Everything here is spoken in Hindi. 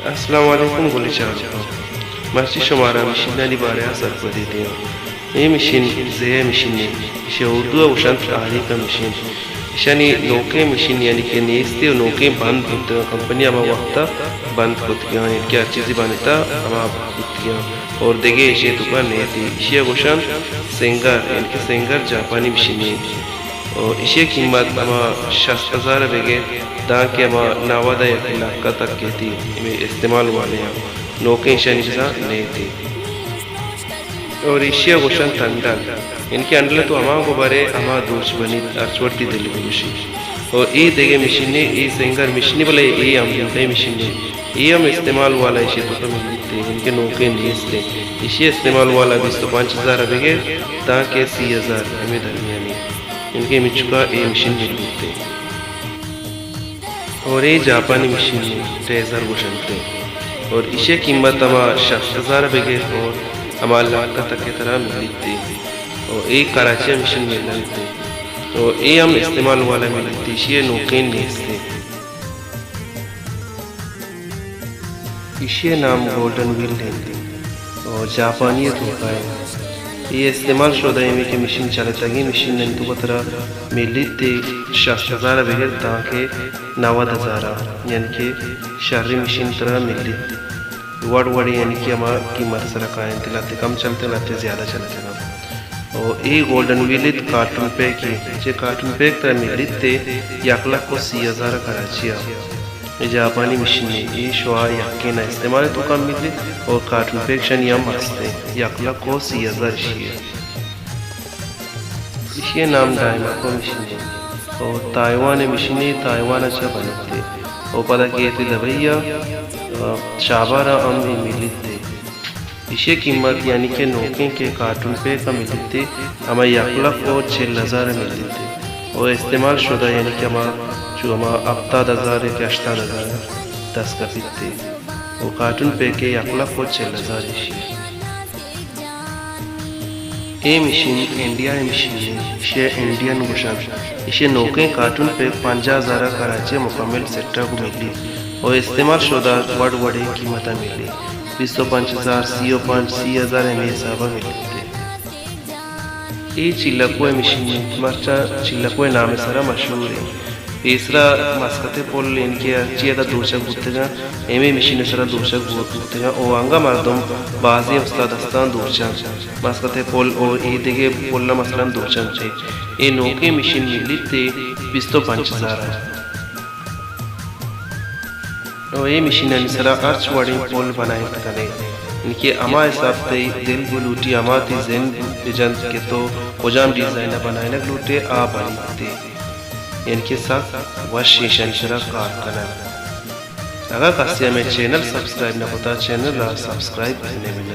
अस्सलाम वालेकुम बोली चाहता मर्ची शुमारा मशीनानी बारे असर को देते हैं ये मशीन ज़े मशीन इसे उर्दू उशान आली का मशीन इशानी नौके मशीन यानी कि नेस्ते और नौके बंद होते हैं कंपनी अमा वक्त बंद होती हैं इनकी अच्छी सी बनता अमा होती हैं और देखे इसे दुकान नहीं थी इसे उशान सेंगर इनके सेंगर जापानी मशीन और इसे कीमत अमा 60,000 बेगे दाके अमा 90 लाख तक की थी में इस्तेमाल वाले हैं नौके इशानी के साथ नहीं थी और इसे उशान तंडल इनके अंडले तो अमा को बारे अमा दूच बनी अर्चवटी दिल गुशी और ये देगे मशीन ये सेंगर मशीन बोले ये हम ये मशीन ये हम इस्तेमाल वाला इसे तो मिलते इनके नौके नीचते इसे इस्तेमाल वाला 5,000 बेगे ताकि 30,000 में दरमियानी इनके मिचुका ये मशीन मिलते और ये जापानी मशीन ट्रेजर गुशनते और इसे कीमत अमा 60,000 बेगे और हमारे लाख तक की तरह मिलती और एक कराची मशीन में लगते और ये हम इस्तेमाल वाला मिलती इसे नौके नीचते इसे नाम गोल्डन व्हील लेते और जापानी धोखा है ये इस्तेमाल शुदा में कि मशीन चलता है मशीन ने तो तरह मिलते 60,000 बगैर ताकि 90,000 यानी कि शहरी मशीन तरह मिलती वड़ यानी कि हमारा कीमत सर कायम दिलाते कम चलते लाते ज़्यादा चलते ना और ये गोल्डन व्हील कार्टून पैक की कार्टून पैक तरह मिलते 1,00,000 को 80,000 कराची जापानी मशीन ये शुआ यके ना इस्तेमाल तो कम मिले और कार्टून पैक शन यम हंसते 1,00,000 को 80,000 इसे नाम डायमा को मशीन और ताइवान मशीन ताइवान अच्छा बनते और पता किए थे दबैया शाबारा अम मिलते इसे कीमत यानी कि नौके के कार्टून पे का मिलते हमें 1,00,000 को 6,000 मिलते और इस्तेमाल शुदा यानी कि जो हमारा 7,000 या 8,000 10 का पीते वो कार्टून पे के 1,00,000 को 6,000 ये मशीन इंडिया मशीन इसे इंडियन गुशान इसे नौके कार्टून पे 50,000 कराची मुकम्मल सेक्टर को मिली और इस्तेमाल शुदा बड़े कीमत मिली 205,000 30,000 में हिसाब मिलते ये चिल्लकुए मशीन मर्चा चिल्लकुए नाम सारा मशहूर है तीसरा मस्कते पोल इनके अच्छी दूरचक गुत्तेगा एम मशीन सरा दूरचक गुत्तेगा और आंगा मरदम बाजी उस्तादस्तान दूरचक मस्कते पोल और ये देखे पोलना मसलन दूरचक चाहिए ये नौके मशीन मिलते 205,000 और ये मशीन सरा अर्च वाड़ी पोल बनाए तकने इनके अमा हिसाब से दिल बुलूटी अमा थी जेन डिजाइन के तो कोजाम डिजाइन बनाए ना लूटे आ बनते इनके साथ वशीशन शरा कारखाना अगर कस्या में चैनल सब्सक्राइब न होता चैनल सब्सक्राइब करने में